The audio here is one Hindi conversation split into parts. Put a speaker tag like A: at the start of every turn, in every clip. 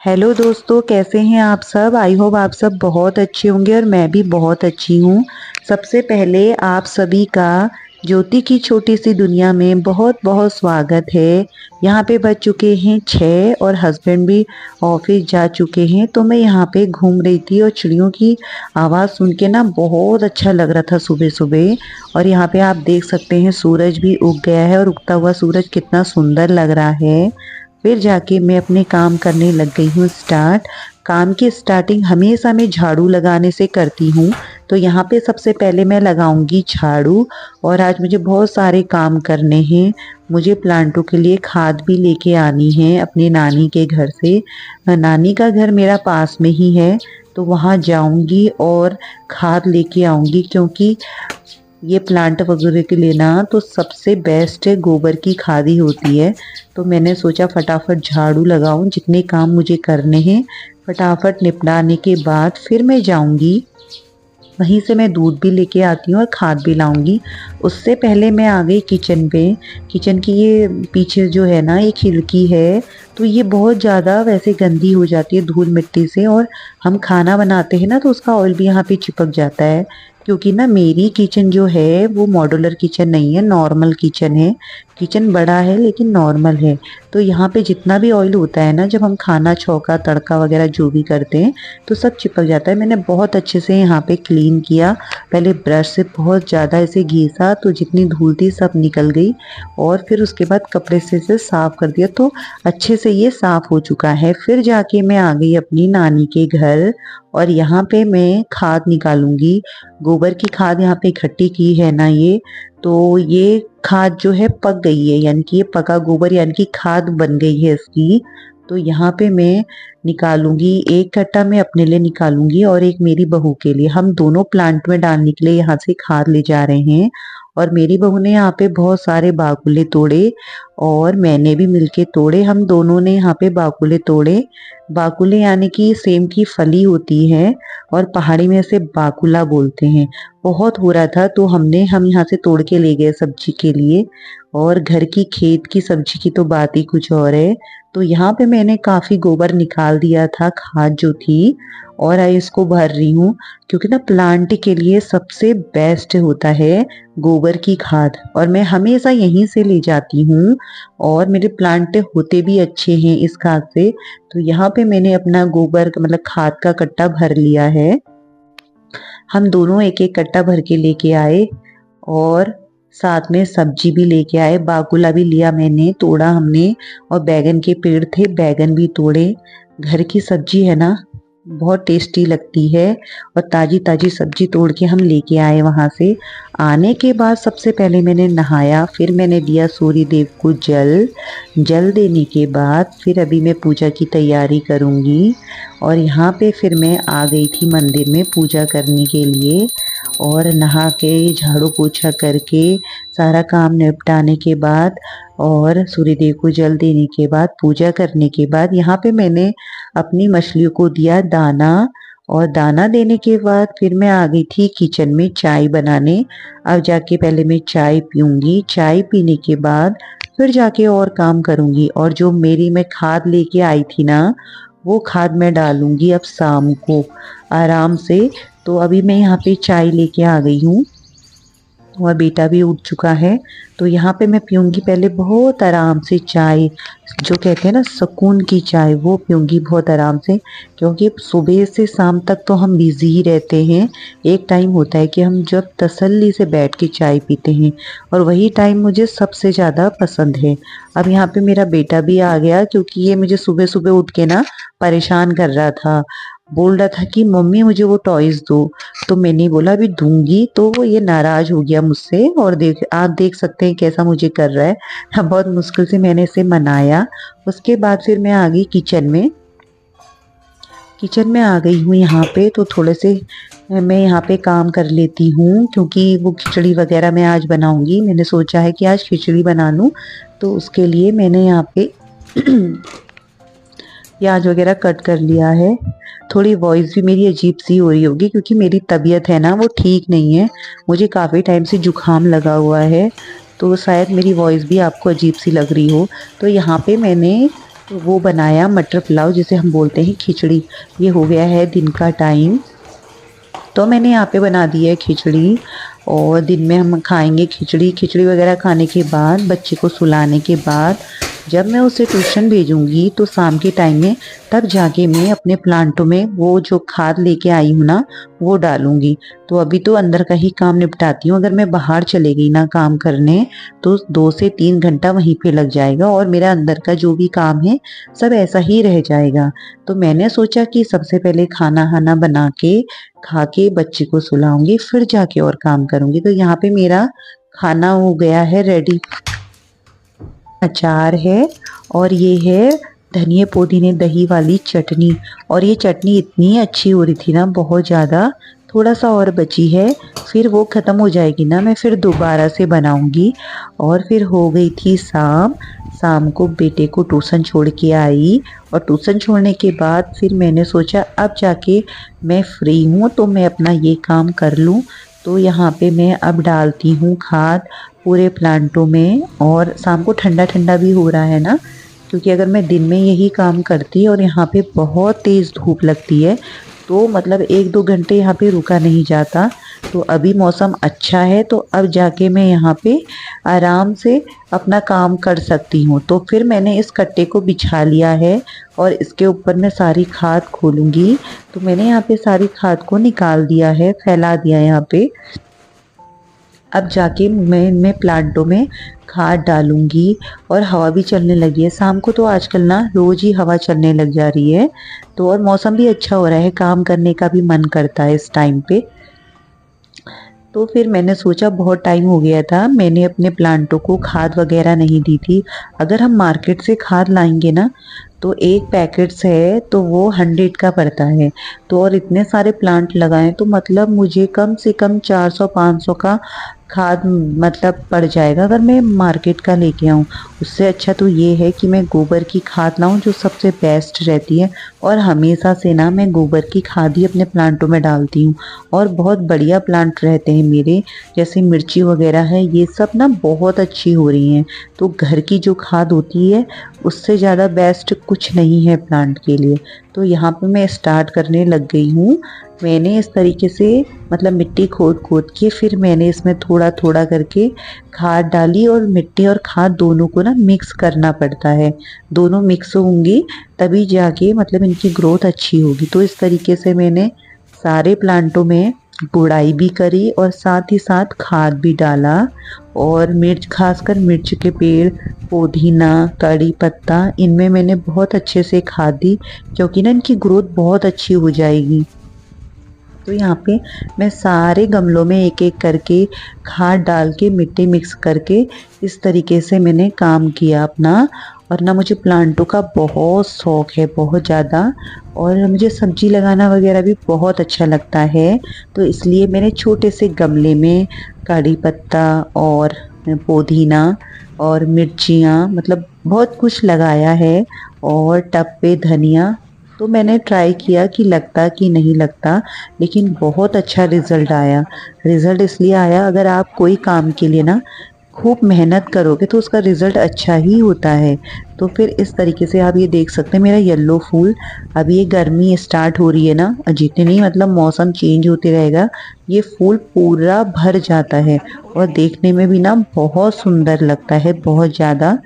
A: हेलो दोस्तों, कैसे हैं आप सब। आई होप आप सब बहुत अच्छे होंगे और मैं भी बहुत अच्छी हूँ। सबसे पहले आप सभी का ज्योति की छोटी सी दुनिया में बहुत बहुत स्वागत है। यहाँ पे बज चुके हैं 6 और हस्बैंड भी ऑफिस जा चुके हैं, तो मैं यहाँ पे घूम रही थी और चिड़ियों की आवाज़ सुन के ना बहुत अच्छा लग रहा था सुबह सुबह। और यहाँ पे आप देख सकते हैं सूरज भी उग गया है और उगता हुआ सूरज कितना सुंदर लग रहा है। फिर जाके मैं अपने काम करने लग गई हूँ स्टार्ट। काम की स्टार्टिंग हमेशा मैं झाड़ू लगाने से करती हूँ। तो यहाँ पे सबसे पहले मैं लगाऊंगी झाड़ू। और आज मुझे बहुत सारे काम करने हैं। मुझे प्लांटों के लिए खाद भी लेके आनी है अपनी नानी के घर से। नानी का घर मेरा पास में ही है, तो वहाँ जाऊंगी और खाद लेके आऊंगी, क्योंकि ये प्लांट वगैरह के लिए ना तो सबसे बेस्ट है गोबर की खाद ही होती है। तो मैंने सोचा फटाफट झाड़ू लगाऊं, जितने काम मुझे करने हैं फटाफट निपटाने के बाद फिर मैं जाऊंगी। वहीं से मैं दूध भी लेके आती हूँ और खाद भी लाऊंगी। उससे पहले मैं आ गई किचन पे। किचन की ये पीछे जो है ना ये खिड़की है, तो ये बहुत ज़्यादा वैसे गंदी हो जाती है धूल मिट्टी से। और हम खाना बनाते हैं ना तो उसका ऑयल भी यहाँ पे चिपक जाता है। क्योंकि ना मेरी किचन जो है वो मॉड्यूलर किचन नहीं है, नॉर्मल किचन है। किचन बड़ा है लेकिन नॉर्मल है। तो यहाँ पे जितना भी ऑयल होता है ना, जब हम खाना छौंका तड़का वगैरह जो भी करते हैं तो सब चिपक जाता है। मैंने बहुत अच्छे से यहाँ पे क्लीन किया। पहले ब्रश से बहुत ज़्यादा ऐसे घिसा तो जितनी धूल थी सब निकल गई। और फिर उसके बाद कपड़े से इसे साफ कर दिया तो अच्छे से ये साफ हो चुका है। फिर जाके मैं आ गई अपनी नानी के घर और यहाँ पे मैं खाद निकालूंगी। गोबर की खाद यहाँ पे इकट्ठी की है ना ये, तो ये खाद जो है पक गई है, यानी कि ये पका गोबर यानी कि खाद बन गई है इसकी। तो यहाँ पे मैं निकालूंगी, एक कट्टा मैं अपने लिए निकालूंगी और एक मेरी बहू के लिए। हम दोनों प्लांट में डालने के लिए यहाँ से खाद ले जा रहे हैं। और मेरी बहू ने यहाँ पे बहुत सारे बाकुले तोड़े और मैंने भी मिलके तोड़े। हम दोनों ने यहाँ पे बाकुले तोड़े। बाकुले यानी कि सेम की फली होती है और पहाड़ी में इसे बाकुला बोलते हैं। बहुत हो रहा था तो हम यहाँ से तोड़ के ले गए सब्जी के लिए। और घर की खेत की सब्जी की तो बात ही कुछ और है। तो यहाँ पे मैंने काफी गोबर निकाल दिया था, खाद जो थी। और आई इसको भर रही हूँ, क्योंकि ना प्लांट के लिए सबसे बेस्ट होता है गोबर की खाद। और मैं हमेशा यहीं से ले जाती हूँ और मेरे प्लांट होते भी अच्छे हैं इस खाद से। तो यहाँ पे मैंने अपना गोबर मतलब खाद का कट्टा भर लिया है। हम दोनों एक एक कट्टा भर के लेके आए और साथ में सब्जी भी लेके आए। बाकुला भी लिया मैंने, तोड़ा हमने। और बैगन के पेड़ थे, बैगन भी तोड़े। घर की सब्जी है ना बहुत टेस्टी लगती है। और ताजी ताजी सब्जी तोड़ के हम लेके आए वहां से। आने के बाद सबसे पहले मैंने नहाया, फिर मैंने दिया सूर्य देव को जल। जल देने के बाद फिर अभी मैं पूजा की तैयारी करूंगी। और यहाँ पे फिर मैं आ गई थी मंदिर में पूजा करने के लिए। और नहा के झाड़ू पोछा करके सारा काम निपटाने के बाद और सूर्यदेव को जल देने के बाद पूजा करने के बाद यहाँ पे मैंने अपनी मछलियों को दिया दाना। और दाना देने के बाद फिर मैं आ गई थी किचन में चाय बनाने। अब जाके पहले मैं चाय पीऊंगी, चाय पीने के बाद फिर जाके और काम करूंगी। और जो मेरी मैं खाद लेके आई थी ना वो खाद मैं डालूंगी अब शाम को आराम से। तो अभी मैं यहाँ पे चाय लेके आ गई हूँ और बेटा भी उठ चुका है। तो यहाँ पे मैं पीऊंगी पहले बहुत आराम से चाय, जो कहते हैं ना सुकून की चाय, वो पीऊंगी बहुत आराम से। क्योंकि सुबह से शाम तक तो हम बिजी ही रहते हैं। एक टाइम होता है कि हम जब तसल्ली से बैठ के चाय पीते हैं, और वही टाइम मुझे सबसे ज़्यादा पसंद है। अब यहाँ पे मेरा बेटा भी आ गया, क्योंकि ये मुझे सुबह सुबह उठ के ना परेशान कर रहा था। बोल रहा था कि मम्मी मुझे वो टॉयज दो। तो मैंने बोला अभी दूंगी, तो वो ये नाराज हो गया मुझसे। और आप देख सकते हैं कैसा मुझे कर रहा है। बहुत मुश्किल से मैंने इसे मनाया। उसके बाद फिर मैं आ गई किचन में। किचन में आ गई हूँ यहाँ पे, तो थोड़े से मैं यहाँ पे काम कर लेती हूँ, क्योंकि वो खिचड़ी वगैरह मैं आज बनाऊंगी। मैंने सोचा है कि आज खिचड़ी बना लूँ, तो उसके लिए मैंने यहाँ पे प्याज वगैरह कट कर लिया है। थोड़ी वॉइस भी मेरी अजीब सी हो रही होगी, क्योंकि मेरी तबीयत है ना वो ठीक नहीं है। मुझे काफ़ी टाइम से जुकाम लगा हुआ है, तो शायद मेरी वॉइस भी आपको अजीब सी लग रही हो। तो यहाँ पे मैंने तो वो बनाया मटर पुलाव, जिसे हम बोलते हैं खिचड़ी। ये हो गया है दिन का टाइम, तो मैंने यहाँ पे बना दी है खिचड़ी और दिन में हम खाएंगे खिचड़ी। खिचड़ी वगैरह खाने के बाद, बच्चे को सुलाने के बाद जब मैं उसे ट्यूशन भेजूंगी तो शाम के टाइम में तब जाके मैं अपने प्लांटों में वो जो खाद लेके आई हूँ ना वो डालूंगी। तो अभी तो अंदर का ही काम निपटाती हूँ। अगर मैं बाहर चले गई ना काम करने तो 2 से 3 घंटा वहीं पे लग जाएगा और मेरा अंदर का जो भी काम है सब ऐसा ही रह जाएगा। तो मैंने सोचा कि सबसे पहले खाना खाना बना के खा के बच्चे को सुलाऊंगी, फिर जाके और काम करूंगी। तो यहाँ पे मेरा खाना हो गया है रेडी। अचार है और ये है धनिया पुदीने दही वाली चटनी। और ये चटनी इतनी अच्छी हो रही थी ना, बहुत ज़्यादा। थोड़ा सा और बची है, फिर वो ख़त्म हो जाएगी ना, मैं फिर दोबारा से बनाऊंगी। और फिर हो गई थी शाम। शाम को बेटे को ट्यूशन छोड़ के आई और ट्यूशन छोड़ने के बाद फिर मैंने सोचा अब जाके मैं फ्री हूँ तो मैं अपना ये काम कर लूँ। तो यहाँ पे मैं अब डालती हूँ खाद पूरे प्लांटों में। और शाम को ठंडा ठंडा भी हो रहा है ना, क्योंकि अगर मैं दिन में यही काम करती और यहाँ पे बहुत तेज़ धूप लगती है तो मतलब 1-2 घंटे यहाँ पे रुका नहीं जाता। तो अभी मौसम अच्छा है तो अब जाके मैं यहाँ पे आराम से अपना काम कर सकती हूँ। तो फिर मैंने इस कट्टे को बिछा लिया है और इसके ऊपर मैं सारी खाद खोलूँगी। तो मैंने यहाँ पे सारी खाद को निकाल दिया है, फैला दिया है यहाँ पे। अब जाके मैं इनमें प्लांटों में खाद डालूंगी। और हवा भी चलने लगी है शाम को, तो आजकल ना रोज़ ही हवा चलने लग जा रही है। तो और मौसम भी अच्छा हो रहा है, काम करने का भी मन करता है इस टाइम पे। तो फिर मैंने सोचा बहुत टाइम हो गया था मैंने अपने प्लांटों को खाद वगैरह नहीं दी थी। अगर हम मार्केट से खाद लाएंगे ना तो एक पैकेट है तो वो 100 का पड़ता है। तो और इतने सारे प्लांट लगाएं तो मतलब मुझे कम से कम 400-500 का खाद मतलब पड़ जाएगा अगर मैं मार्केट का लेके आऊँ। उससे अच्छा तो ये है कि मैं गोबर की खाद लाऊं जो सबसे बेस्ट रहती है। और हमेशा से ना मैं गोबर की खाद ही अपने प्लांटों में डालती हूँ और बहुत बढ़िया प्लांट रहते हैं मेरे। जैसे मिर्ची वगैरह है ये सब ना बहुत अच्छी हो रही हैं। तो घर की जो खाद होती है उससे ज़्यादा बेस्ट कुछ नहीं है प्लांट के लिए। तो यहाँ पे मैं स्टार्ट करने लग गई हूँ। मैंने इस तरीके से मतलब मिट्टी खोद खोद के फिर मैंने इसमें थोड़ा थोड़ा करके खाद डाली। और मिट्टी और खाद दोनों को ना मिक्स करना पड़ता है, दोनों मिक्स होंगी तभी जाके मतलब इनकी ग्रोथ अच्छी होगी। तो इस तरीके से मैंने सारे प्लांटों में गुड़ाई भी करी और साथ ही साथ खाद भी डाला। और मिर्च, खासकर मिर्च के पेड़, पुदीना, कड़ी पत्ता, इनमें मैंने बहुत अच्छे से खाद दी क्योंकि ना इनकी ग्रोथ बहुत अच्छी हो जाएगी। तो यहाँ पे मैं सारे गमलों में एक एक करके खाद डाल के मिट्टी मिक्स करके इस तरीके से मैंने काम किया अपना। और ना मुझे प्लांटों का बहुत शौक है, बहुत ज़्यादा। और मुझे सब्जी लगाना वगैरह भी बहुत अच्छा लगता है। तो इसलिए मैंने छोटे से गमले में कड़ी पत्ता और पुदीना और मिर्चियाँ मतलब बहुत कुछ लगाया है। और टब पे धनिया। तो मैंने ट्राई किया कि लगता कि नहीं लगता, लेकिन बहुत अच्छा रिज़ल्ट आया। रिज़ल्ट इसलिए आया, अगर आप कोई काम के लिए ना खूब मेहनत करोगे तो उसका रिज़ल्ट अच्छा ही होता है। तो फिर इस तरीके से आप ये देख सकते हैं मेरा येलो फूल। अभी ये गर्मी स्टार्ट हो रही है ना, जितनी मतलब मौसम चेंज होते रहेगा ये फूल पूरा भर जाता है और देखने में भी ना बहुत सुंदर लगता है, बहुत ज़्यादा।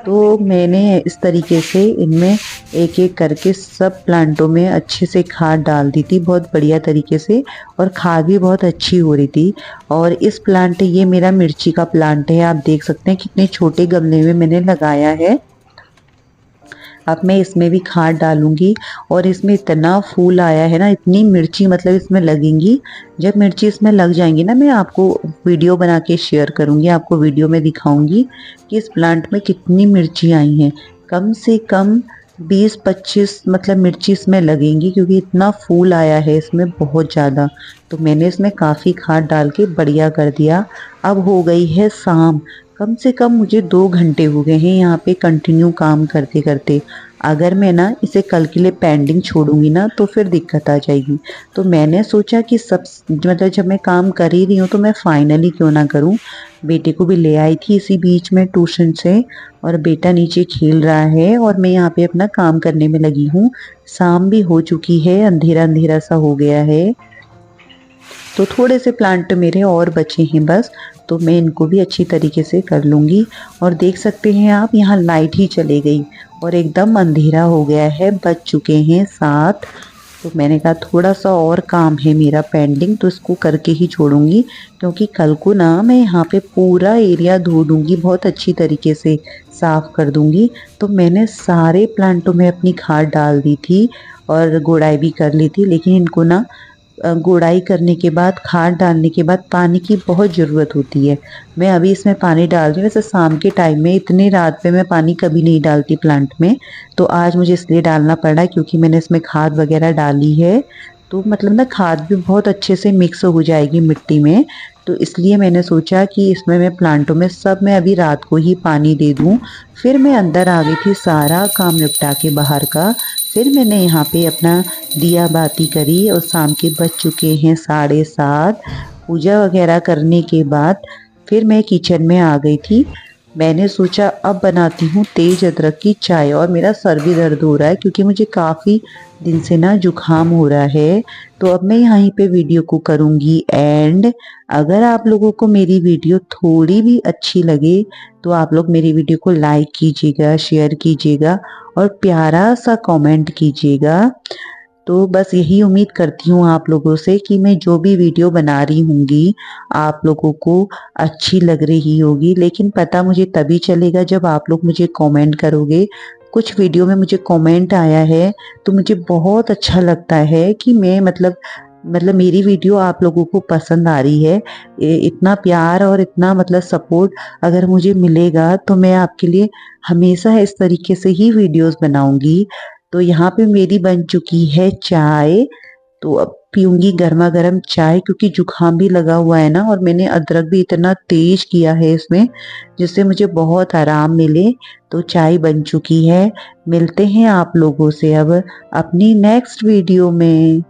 A: तो मैंने इस तरीके से इनमें एक एक करके सब प्लांटों में अच्छे से खाद डाल दी थी, बहुत बढ़िया तरीके से। और खाद भी बहुत अच्छी हो रही थी। और इस प्लांट, ये मेरा मिर्ची का प्लांट है, आप देख सकते हैं कितने छोटे गमले में मैंने लगाया है। अब मैं इसमें भी खाद डालूंगी। और इसमें इतना फूल आया है ना, इतनी मिर्ची मतलब इसमें लगेंगी। जब मिर्ची इसमें लग जाएंगी ना मैं आपको वीडियो बना के शेयर करूंगी, आपको वीडियो में दिखाऊंगी कि इस प्लांट में कितनी मिर्ची आई हैं। कम से कम 20-25 मतलब मिर्ची इसमें लगेंगी क्योंकि इतना फूल आया है इसमें बहुत ज़्यादा। तो मैंने इसमें काफ़ी खाद डाल के बढ़िया कर दिया। अब हो गई है शाम, कम से कम मुझे 2 घंटे हो गए हैं यहाँ पे कंटिन्यू काम करते करते। अगर मैं ना इसे कल के लिए पेंडिंग छोड़ूंगी ना तो फिर दिक्कत आ जाएगी। तो मैंने सोचा कि सब मतलब जब मैं काम कर ही रही हूँ तो मैं फाइनली क्यों ना करूँ। बेटे को भी ले आई थी इसी बीच में ट्यूशन से, और बेटा नीचे खेल रहा है और मैं यहाँ पे अपना काम करने में लगी हूँ। शाम भी हो चुकी है, अंधेरा अंधेरा सा हो गया है। तो थोड़े से प्लांट मेरे और बचे हैं बस, तो मैं इनको भी अच्छी तरीके से कर लूँगी। और देख सकते हैं आप, यहाँ लाइट ही चली गई और एकदम अंधेरा हो गया है, बज चुके हैं 7। तो मैंने कहा थोड़ा सा और काम है मेरा पेंडिंग, तो इसको करके ही छोड़ूंगी, क्योंकि कल को ना मैं यहाँ पे पूरा एरिया धो दूँगी, बहुत अच्छी तरीके से साफ़ कर दूँगी। तो मैंने सारे प्लांटों में अपनी खाद डाल दी थी और गुड़ाई भी कर ली थी, लेकिन इनको ना गुड़ाई करने के बाद, खाद डालने के बाद पानी की बहुत ज़रूरत होती है। मैं अभी इसमें पानी डाल रही हूँ, वैसे शाम के टाइम में, इतनी रात में मैं पानी कभी नहीं डालती प्लांट में, तो आज मुझे इसलिए डालना पड़ा क्योंकि मैंने इसमें खाद वगैरह डाली है। तो मतलब ना खाद भी बहुत अच्छे से मिक्स हो जाएगी मिट्टी में, तो इसलिए मैंने सोचा कि इसमें मैं प्लांटों में सब मैं अभी रात को ही पानी दे दूँ। फिर मैं अंदर आ गई थी सारा काम निपटा के बाहर का। फिर मैंने यहाँ पे अपना दिया बाती करी और शाम के बज चुके हैं 7:30। पूजा वगैरह करने के बाद फिर मैं किचन में आ गई थी। मैंने सोचा अब बनाती हूँ तेज अदरक की चाय, और मेरा सर भी दर्द हो रहा है क्योंकि मुझे काफ़ी दिन से ना जुकाम हो रहा है। तो अब मैं यहीं पे वीडियो को करूँगी एंड। अगर आप लोगों को मेरी वीडियो थोड़ी भी अच्छी लगे तो आप लोग मेरी वीडियो को लाइक कीजिएगा, शेयर कीजिएगा और प्यारा सा कमेंट कीजिएगा। तो बस यही उम्मीद करती हूँ आप लोगों से कि मैं जो भी वीडियो बना रही होंगी आप लोगों को अच्छी लग रही होगी, लेकिन पता मुझे तभी चलेगा जब आप लोग मुझे कमेंट करोगे। कुछ वीडियो में मुझे कमेंट आया है तो मुझे बहुत अच्छा लगता है कि मैं मतलब मेरी वीडियो आप लोगों को पसंद आ रही है। इतना प्यार और इतना मतलब सपोर्ट अगर मुझे मिलेगा तो मैं आपके लिए हमेशा इस तरीके से ही वीडियोस बनाऊंगी। तो यहाँ पे मेरी बन चुकी है चाय, तो अब पीऊंगी गर्मा गर्म चाय, क्योंकि जुकाम भी लगा हुआ है ना, और मैंने अदरक भी इतना तेज किया है इसमें जिससे मुझे बहुत आराम मिले। तो चाय बन चुकी है। मिलते हैं आप लोगों से अब अपनी नेक्स्ट वीडियो में।